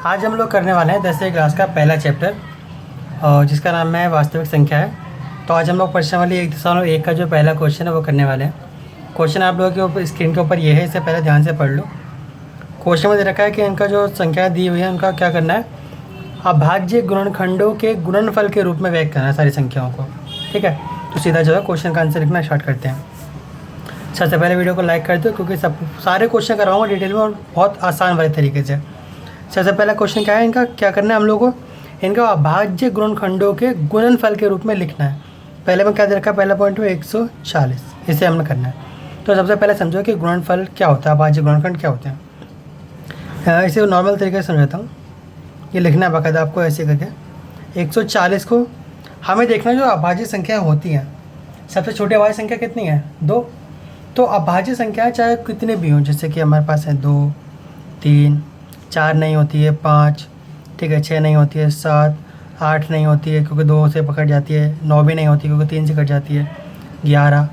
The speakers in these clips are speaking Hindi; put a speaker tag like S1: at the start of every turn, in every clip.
S1: आज हम लोग करने वाले हैं 10वीं क्लास का पहला चैप्टर और जिसका नाम है वास्तविक संख्या है। तो आज हम लोग प्रश्नावली 1.1 का जो पहला क्वेश्चन है वो करने वाले हैं। क्वेश्चन आप लोगों के ऊपर स्क्रीन के ऊपर ये है, इससे पहले ध्यान से पढ़ लो। क्वेश्चन में दे रखा है कि इनका जो संख्या दी हुई है उनका क्या करना है, अभाज्य गुणनखंडों के गुणनफल के रूप में व्यक्त करना है सारी संख्याओं को। ठीक है, तो सीधा जो है क्वेश्चन का आंसर लिखना स्टार्ट करते हैं। सबसे पहले वीडियो को लाइक कर दो क्योंकि सारे क्वेश्चन कराऊंगा डिटेल में और बहुत आसान वाले तरीके से। सबसे पहला क्वेश्चन क्या है, इनका क्या करना है हम लोग को, इनका अभाज्य गुणनखंडों के गुणनफल के रूप में लिखना है। पहले में क्या दे रखा है, पहला पॉइंट में 140, इसे हमने करना है। तो सबसे पहले समझो कि गुणनफल क्या होता है, अभाज्य गुणनखंड क्या होते हैं। इसे नॉर्मल तरीके से समझाता हूँ। ये लिखना है बाकायदा आपको ऐसे करके। 140 को हमें देखना जो अभाज्य संख्या होती हैं, सबसे छोटी अभाज्य संख्या कितनी है, 2। तो अभाज्य संख्या चाहे कितने भी हों, जैसे कि हमारे पास है 2, 3, 4 नहीं होती है, 5, ठीक है, 6 नहीं होती है, 7, 8 नहीं होती है क्योंकि 2 से पकड़ जाती है, 9 भी नहीं होती क्योंकि 3 से कट जाती है, 11।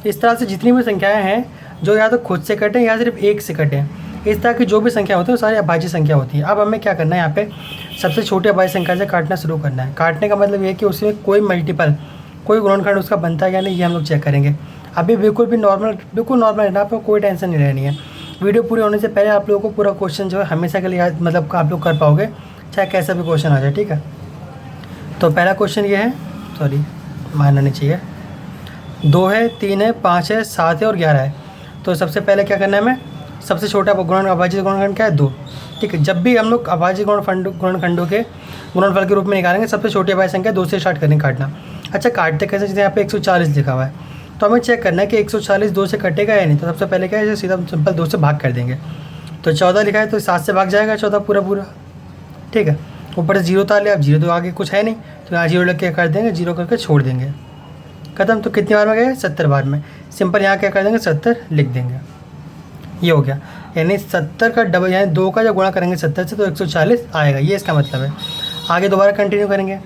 S1: इस तरह से जितनी भी संख्याएं हैं जो या तो खुद से कटें या सिर्फ 1 से कटें, इस तरह की जो भी संख्या होती है वो सारी अभाज्य संख्या होती है। अब हमें क्या करना है, यहाँ पे सबसे छोटी अभाज्य संख्या से काटना शुरू करना है। काटने का मतलब ये है कि उसमें कोई मल्टीपल, कोई गुणनखंड उसका बनता है या नहीं, ये हम लोग चेक करेंगे। अभी बिल्कुल नॉर्मल है ना, आपको कोई टेंशन नहीं लेनी है। वीडियो पूरी होने से पहले आप लोगों को पूरा क्वेश्चन जो है हमेशा के लिए याद, मतलब आप लोग कर पाओगे चाहे कैसा भी क्वेश्चन आ जाए। ठीक है, तो पहला क्वेश्चन ये है, सॉरी मानना नहीं चाहिए, 2 है, 3 है, 5 है, 7 है और 11 है। तो सबसे पहले क्या करना है हमें, सबसे छोटा अभाज्य गुणनखंड क्या है, 2। ठीक है, जब भी हम लोग अभाज्य गुणनखंडों के गुणनफल के रूप में निकालेंगे सबसे छोटी अभाज्य संख्या 2 से स्टार्ट करेंगे काटना। अच्छा, काटते कैसे, जैसे यहाँ पे 140 लिखा हुआ है, तो हमें चेक करना है कि 140 2 से कटेगा या नहीं। तो सबसे पहले क्या है, सीधा सिंपल 2 से भाग कर देंगे। तो 14 लिखा है तो 7 से भाग जाएगा 14 पूरा। ठीक है, ऊपर से 0 उतार लिया, अब 0 तो आगे कुछ है नहीं, तो यहाँ 0 लग के कर देंगे, 0 करके छोड़ देंगे, खत्म। तो कितनी बार में गए, 70 बार में। सिंपल यहाँ क्या कर देंगे, 70 लिख देंगे, ये हो गया। यानी 70 का डबल, यानी 2 का जब गुणा करेंगे 70 से तो 140 आएगा, ये इसका मतलब है। आगे दोबारा कंटिन्यू करेंगे,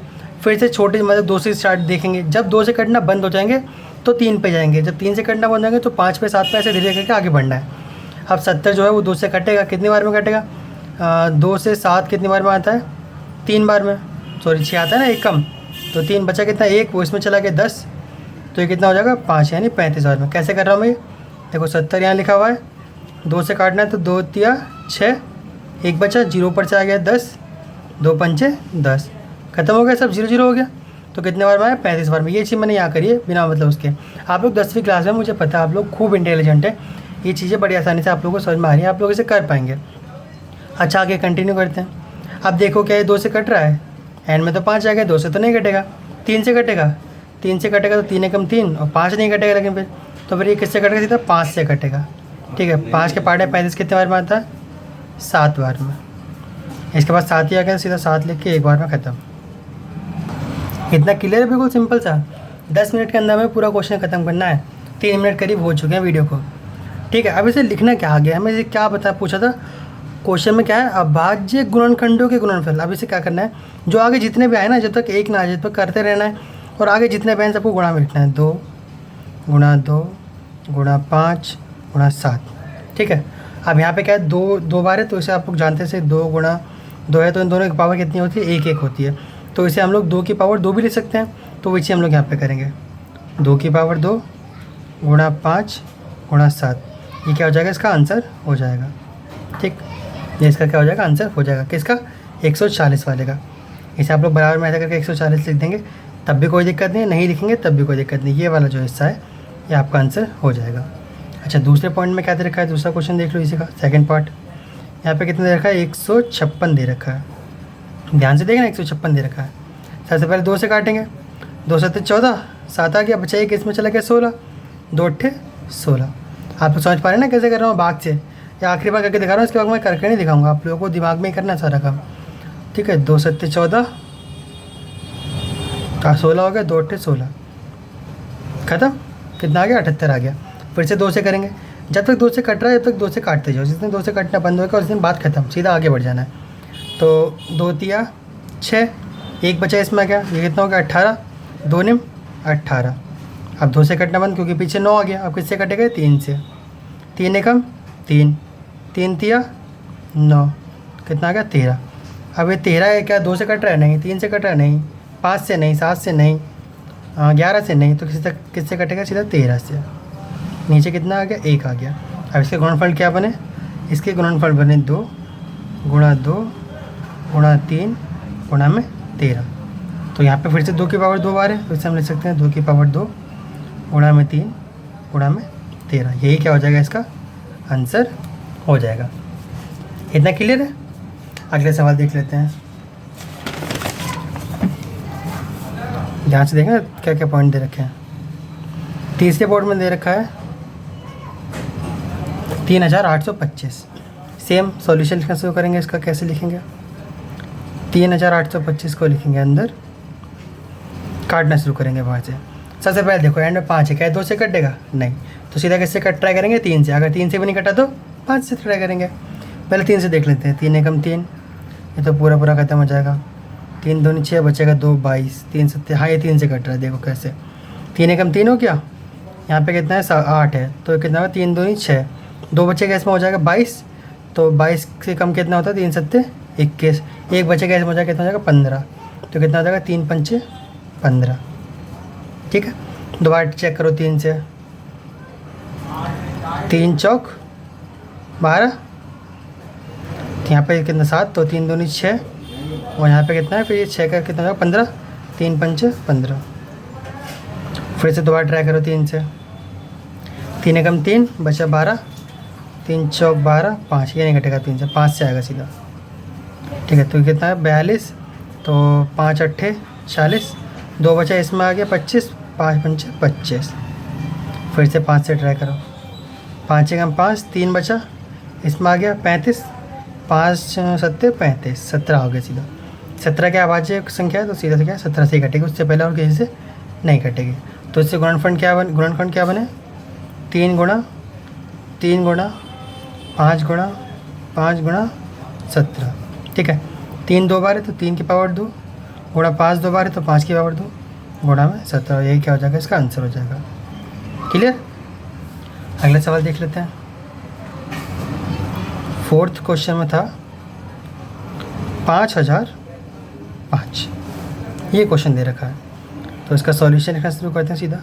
S1: फिर से छोटे मतलब 2 से स्टार्ट देखेंगे। जब 2 से कटना बंद हो जाएंगे तो 3 पे जाएंगे, जब 3 से कटना बंद हो जाएंगे तो 5 पे, 7 पे, ऐसे धीरे करके आगे बढ़ना है। अब 70 जो है वो 2 से कटेगा, कितनी बार में कटेगा, 2 से 7 कितनी बार में आता है, 3 बार में। सॉरी 6 आता है ना, एक कम, तो 3 बचा कितना, 1, वो इसमें चला गया 10, तो ये कितना हो जाएगा, 5, यानी 35 बार में। कैसे कर रहा हूँ मैं, देखो 70 यहाँ लिखा हुआ है, 2 से काटना है तो 2 तिया 6, 1 बचा, 0 पर से आ गया 10, 2 पंचे 10, खत्म हो गया, सब 0 0 हो गया। तो कितने बार में आया, 35 बार में। ये चीज़ मैंने यहाँ करी है बिना मतलब उसके। आप लोग 10वीं क्लास में, मुझे पता है आप लोग खूब इंटेलिजेंट है, ये चीज़ें बड़ी आसानी से आप लोगों को समझ में आ रही है, आप लोग इसे कर पाएंगे। अच्छा, आगे कंटिन्यू करते हैं। अब देखो क्या ये 2 से कट रहा है, एंड में तो 5 आ गया, 2 से तो नहीं कटेगा, 3 से कटेगा, 3 से कटेगा तो 3 एकम 3 और 5 नहीं कटेगा, लेकिन फिर तो फिर ये किससे कटेगा, सीधा 5 से कटेगा। ठीक है, 5 के पार्ट है 35, कितने बार में आता है, 7 बार में। इसके बाद 7 ही आ गया, सीधा 7 लिख के 1 बार में ख़त्म। इतना क्लियर है, बिल्कुल सिंपल सा। 10 मिनट के अंदर में पूरा क्वेश्चन खत्म करना है। 3 मिनट करीब हो चुके हैं वीडियो को। ठीक है, अब इसे लिखना क्या आ गया, हमें इसे क्या पूछा था क्वेश्चन में, क्या है, अभाज्य गुणनखंडों के गुणनफल। अब इसे क्या करना है, जो आगे जितने भी आए ना, जब तक 1 ना आ जाए तो करते रहना है, और आगे जितने भी आए सबको गुणा में लिखना है, 2 गुणा 2 गुणा 5 गुणा 7। ठीक है, अब यहाँ पे क्या है, 2 बार है, तो इसे आप लोग जानते हैं 2 गुणा 2 है तो इन दोनों की पावर कितनी होती है, 1 1 होती है। तो इसे हम लोग 2 की पावर 2 भी लिख सकते हैं, तो वही चीज़ हम लोग यहाँ पे करेंगे, 2 की पावर 2 गुणा 5 गुणा 7। ये क्या हो जाएगा, इसका आंसर हो जाएगा। ठीक, ये इसका क्या हो जाएगा, आंसर हो जाएगा किसका, 140 वाले का। इसे आप लोग बराबर में ऐसा करके 140 लिख देंगे, तब भी कोई दिक्कत नहीं, नहीं लिखेंगे तब भी कोई दिक्कत नहीं। ये वाला जो हिस्सा है ये आपका आंसर हो जाएगा। अच्छा, दूसरे पॉइंट में क्या दे रखा है, दूसरा क्वेश्चन देख लो इसी का सेकंड पार्ट। यहाँ पे कितना दे रखा है, 156 दे रखा है, ध्यान से देखना, 156 दे रखा है। सबसे पहले 2 से काटेंगे, 2 7 14, 7 आ गया, बचा एक, इसमें चला गया 16, 2 8 16। आप समझ पा रहे हैं ना कैसे कर रहा हूँ, भाग से, या आखिरी बार करके दिखा रहा हूँ, इसके बाद मैं करके नहीं दिखाऊंगा, आप लोगों को दिमाग में ही करना सारा काम। ठीक है, 2 7 14, 16 हो गया, 2 8 16, खत्म। कितना आ गया, 78 आ गया। फिर से 2 से करेंगे, जब तक 2 से कट रहा है जब तक 2 से काटते जाओ, जिस दिन 2 से कटना बंद होगा उस दिन बात खत्म, सीधा आगे बढ़ जाना है। तो 2 तिया 6, 1 बचा, इसमें आ गया, ये कितना हो गया, 18, 2 निम 18। अब 2 से कटना बंद क्योंकि पीछे 9 आ गया, अब किससे कटेगा, 3 से, 3 एकम 3, 3 तिया 9, कितना आ गया, 13। अब ये 13 है, क्या 2 से कट रहा है? नहीं। 3 से कट रहा है? नहीं। 5 से नहीं, 7 से नहीं, 11 से नहीं, तो किससे कटेगा? सीधा 13 से। नीचे कितना आ गया? 1 आ गया। अब इसके गुणनफल क्या बने? इसके गुणनफल बने 2 गुणा 2 गुणा 3 गुणा में 13। तो यहाँ पे फिर से 2 की पावर 2 बार है, फिर से हम लिख सकते हैं 2 की पावर 2 गुणा में 3 गुणा में 13। यही क्या हो जाएगा? इसका आंसर हो जाएगा। इतना क्लियर है? अगले सवाल देख लेते हैं। ध्यान से देखना क्या क्या पॉइंट दे रखे हैं। तीसरे बोर्ड में दे रखा है 3825। सेम सॉल्यूशन लिखना शुरू करेंगे। इसका कैसे लिखेंगे? 3825 को लिखेंगे अंदर, काटना शुरू करेंगे वहाँ से। सबसे पहले देखो एंड में 5 है, क्या 2 से कटेगा? नहीं। तो सीधा किससे कट ट्राई करेंगे? 3 से। अगर 3 से भी नहीं कटा तो 5 से ट्राई करेंगे। पहले 3 से देख लेते हैं। 3 एकम 3, ये तो पूरा पूरा ख़त्म हो जाएगा। 3 दूनी 6, बचेगा 2 22। 3 7, हाँ ये 3 से कट रहा है, देखो कैसे। 3 एकम 3 हो गया। यहाँ पे कितना है? 8 है, तो कितना होगा? 3 दूनी 6, 2 बचेगा, इसमें हो जाएगा 22। तो 22 से कम कितना होता है? 3 7 21। 1 बचेगा, इसमें हो जाएगा, कितना हो जाएगा? 15। तो कितना हो जाएगा? 3 5 15। ठीक है, दोबारा चेक करो 3 से। 3 चौक 12, यहाँ पे कितना? 7, तो 3 दूनी 6, और यहाँ पे कितना है? फिर ये 6 का कितना होगा? 15। 3 5 15। फिर से दोबारा ट्राई करो 3 से। 3 एकम 3, बचा 12, 3 चौक 12, 5, ये नहीं कटेगा 3 से, 5 से आएगा सीधा। ठीक है, तो कितना है? 42। तो 5 8 40, 2 बचा, इसमें आ गया 25, 5 5 25। फिर से 5 से ट्राई करो। 5 एकम 5, 3 बचा, इसमें आ गया 35, 5 7 35, 17 हो गया सीधा। 17 क्या अभाज्य संख्या है, तो सीधा से क्या 17 से ही कटेगी, उससे पहले और किसी से नहीं कटेगी। तो इससे गुणनखंड क्या बने? 3 गुणा 5 गुणा 5 गुणा 17। ठीक है, 3 2 बार है तो 3 की पावर 2, गुणा 5 2 बार है तो 5 की पावर 2, गुणा में 17। यही क्या हो जाएगा? इसका आंसर हो जाएगा। क्लियर? अगला सवाल देख लेते हैं। 4th क्वेश्चन में था 5005, ये क्वेश्चन दे रखा है। तो इसका सॉल्यूशन लिखना शुरू करते हैं सीधा।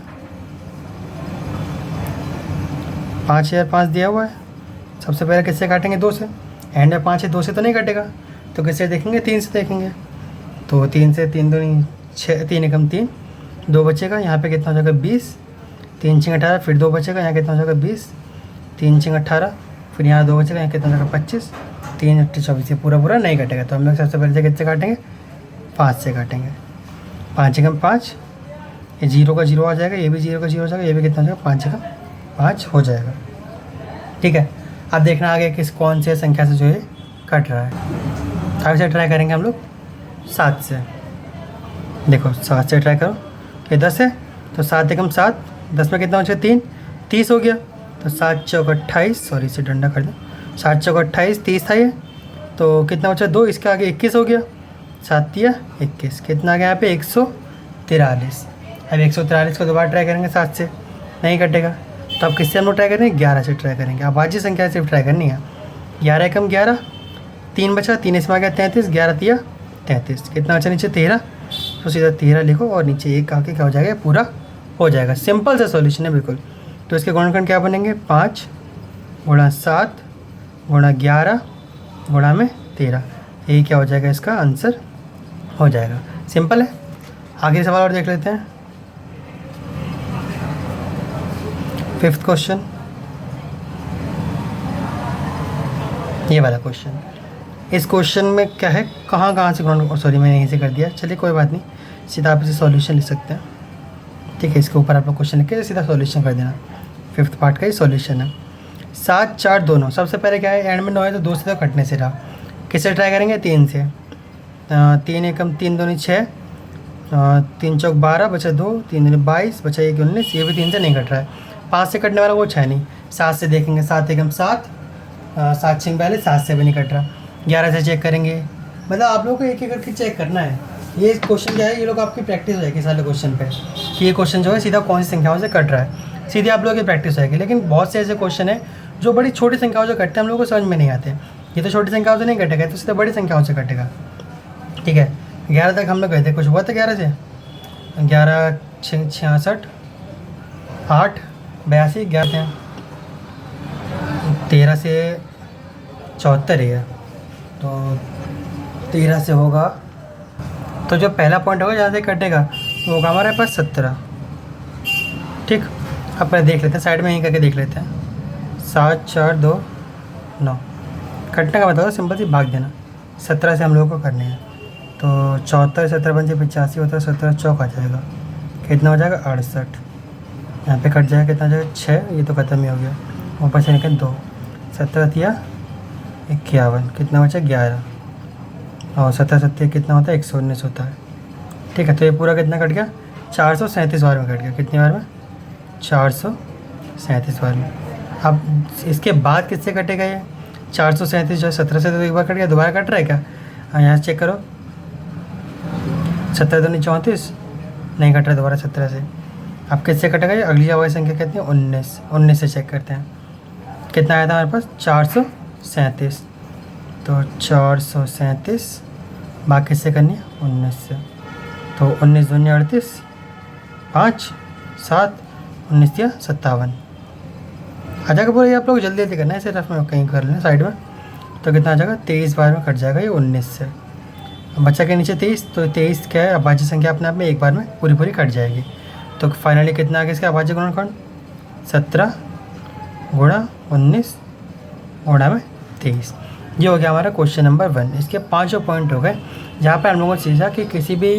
S1: 5005 दिया हुआ है। सबसे पहले किससे काटेंगे? 2 से। एंड में 5 है, 2 से तो नहीं कटेगा, तो किससे देखेंगे? 3 से देखेंगे। तो 3 से 3 दूनी 6, 3 एकम 3, 2 बचेगा, यहाँ पे कितना हो जाएगा? 20, 3 6 18, फिर 2 बचेगा, यहाँ कितना हो जाएगा? 20, 3 6 18, फिर यहाँ 2 बचेगा, यहाँ कितना हो जाएगा? 25, 3 8 24। ये पूरा पूरा नहीं कटेगा, तो हम लोग सबसे पहले किससे काटेंगे? 5 से काटेंगे। 5 एकम 5, ये 0 का 0 आ जाएगा, ये भी 0 का 0 हो जाएगा, ये भी कितना हो जाएगा? 5 एकम 5 हो जाएगा। ठीक है, अब देखना आगे किस कौन से संख्या से जो है कट रहा है। अब से ट्राई करेंगे हम लोग 7 से। देखो 7 से ट्राई करो। ये 10 है, तो 7 एकम 7, 10 में कितना हो जाएगा? 3, 30 हो गया। तो 7 चौक 28, सॉरी इसे डंडा कर दो। 7 चौक 28, 30 था ये, तो कितना बचा? 2, इसके आगे 21 हो गया। 7 या 21, कितना आ गया यहाँ पे? 143। अब 143 को दोबारा ट्राई करेंगे 7 से, नहीं कटेगा, तो अब किससे हम लोग ट्राई करेंगे? 11 से ट्राई करेंगे। अब बाजी संख्या सिर्फ ट्राई करनी है। 11 एकम 11, 3 बचा, 3 इसमें आ गया 33, 11 तिया 33, कितना बचा नीचे? 13। तो सीधा 13 लिखो और नीचे 1 आके क्या हो जाएगा? पूरा हो जाएगा। सिंपल सा सॉल्यूशन है बिल्कुल। तो इसके गुणनखंड क्या बनेंगे? 5 गुणा 7 गुणा 11 गुणा में 13। यही क्या हो जाएगा? इसका आंसर हो जाएगा। सिंपल है। आगे सवाल और देख लेते हैं। 5th क्वेश्चन, ये वाला क्वेश्चन। इस क्वेश्चन में क्या है? कहाँ से गुणन, सॉरी मैंने यहीं से कर दिया, चलिए कोई बात नहीं, सीधा आप इसे सॉल्यूशन लिख सकते हैं। ठीक है, इसके ऊपर आप लोग क्वेश्चन लिख के सीधा सॉल्यूशन कर देना। 5th पार्ट का ही सॉल्यूशन है। 7 4 दोनों। सबसे पहले क्या है? एंड में 9 है, तो 2 से तो कटने से रहा। किससे ट्राई करेंगे? 3 से। 3 एकम 3 दूनी 6, 3 चौक 12, बचा 2, 3 दूनी 22, बचा 1 19, ये भी 3 से नहीं कट रहा है। 5 से कटने वाला वो है नहीं। 7 से देखेंगे। 7 एकम 7, 7 6 42, 7 से भी नहीं कट रहा। 11 से चेक करेंगे। मतलब आप लोगों को एक एक करके चेक करना है। ये क्वेश्चन क्या है? ये लोग आपकी प्रैक्टिस हो जाएगी सारे क्वेश्चन पे कि ये क्वेश्चन जो है सीधा कौन सी संख्याओं से कट रहा है, सीधे आप लोगों की प्रैक्टिस होगी। लेकिन बहुत से ऐसे क्वेश्चन है जो बड़ी छोटी संख्याओं से कटते हैं, हम लोगों को समझ में नहीं आते। ये तो छोटी संख्याओं से नहीं कटेगा, तो सीधा बड़ी संख्याओं से कटेगा। ठीक है, 11 तक हम लोग गए थे, कुछ हुआ था 11 से? 11 66 8 82 11 थे, 13 से 74 ही है, तो 13 से होगा, तो जो पहला पॉइंट होगा जहाँ से कटेगा वो होगा हमारे पास 17। ठीक, अब पहले देख लेते हैं, साइड में यहीं करके देख लेते हैं। 7 4 2 9, कटने का मतलब सिंपल सी भाग देना, 17 से हम लोगों को करने हैं, तो 74 17 5 85 होता है, 17 चौक आ जाएगा, कितना हो जाएगा 68। यहाँ पे कट जाएगा, कितना हो जाएगा 6, ये तो ख़त्म ही हो गया, ऊपर से निकल 2, 17 या 51, कितना बचा 11, और 17 7 कितना होता है 119 होता है। ठीक है, तो ये पूरा कितना कट गया 437 बार में कट गया, कितनी बार में 437 बार में। अब इसके बाद किससे कटेगा ये 437 जो है 17 से तो एक बार कट गया, दोबारा कट रहा है क्या? हाँ, यहाँ से चेक करो, 17 दूनी 34, नहीं कट रहा दोबारा 17 से। अब किससे कटेगा ये? अगली आवाज़ संख्या कहते हैं 19, 19 से चेक करते हैं, कितना आया था हमारे पास 437, तो 437 बाकी किससे करनी है 19 से, तो 19 दूनी 38, 5 7 19 या 57 आ जाएगा पूरा। ये आप लोग जल्दी जल्दी करना है, इसे रफ में कहीं कर लेना साइड में, तो कितना आ जाएगा 23 बार में कट जाएगा ये 19 से। अब बच्चा के नीचे 23, तो 23 क्या है अभाज्य संख्या अपने आप में एक बार में पूरी पूरी कट जाएगी, तो फाइनली कितना आ गया इसका अभाज्य गुणनखंड 17 गुणा 19 गुणा में 23। ये हो गया हमारा क्वेश्चन नंबर 1। इसके 5 पॉइंट हो गए, जहाँ पर हम लोगों ने सीखा कि किसी भी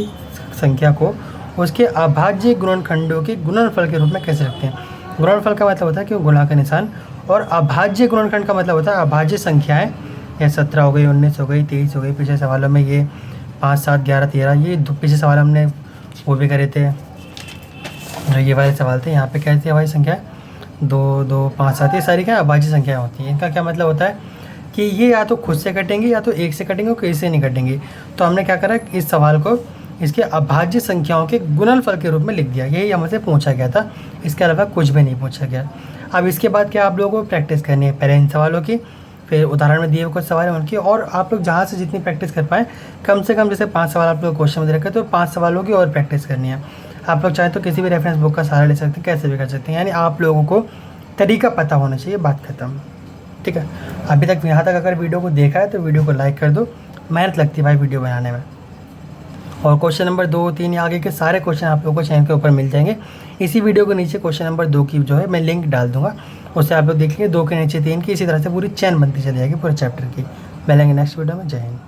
S1: संख्या को उसके अभाज्य गुणनखंडों के गुणनफल के रूप में कैसे रखते हैं। गुणनफल का मतलब होता है कि वो गुणा का निशान, और अभाज्य गुणनखंड का मतलब होता है अभाज्य संख्याएं, या 17 हो गई, 19 हो गई, 23 हो गई, पिछले सवालों में ये 5 7 11 13, ये पिछले सवाल हमने वो भी करे थे, जो ये वाले सवाल थे। यहाँ पे क्या थी अभाज्य संख्या 2 2 5 7, ये सारी क्या अभाज्य संख्याएँ होती हैं। इनका क्या मतलब होता है कि ये या तो खुद से कटेंगे या तो एक से कटेंगे और किसी से नहीं कटेंगे। तो हमने क्या करा, इस सवाल को इसके अभाज्य संख्याओं के गुणनफल के रूप में लिख दिया, यही हमसे पूछा गया था, इसके अलावा कुछ भी नहीं पूछा गया। अब इसके बाद क्या आप लोगों को प्रैक्टिस करनी है, पहले इन सवालों की, फिर उदाहरण में दिए हुए कुछ सवाल हैं उनकी, और आप लोग जहाँ से जितनी प्रैक्टिस कर पाएँ, कम से कम जैसे 5 सवाल आप लोग क्वेश्चन में दे रखे, तो 5 सवालों की और प्रैक्टिस करनी है। आप लोग चाहें तो किसी भी रेफरेंस बुक का सहारा ले सकते हैं, कैसे भी कर सकते हैं, यानी आप लोगों को तरीका पता होना चाहिए, बात खत्म। ठीक है, अभी तक यहाँ तक अगर वीडियो को देखा है तो वीडियो को लाइक कर दो, मेहनत लगती है भाई वीडियो बनाने में। और क्वेश्चन नंबर 2 3 आगे के सारे क्वेश्चन आप लोगों को चैनल के ऊपर मिल जाएंगे। इसी वीडियो के नीचे क्वेश्चन नंबर 2 की जो है मैं लिंक डाल दूंगा, उससे आप लोग देख लेंगे, 2 के नीचे 3 की, इसी तरह से पूरी चैन बनती चली जाएगी पूरे चैप्टर की। मिलेंगे नेक्स्ट वीडियो में, जय हिंद।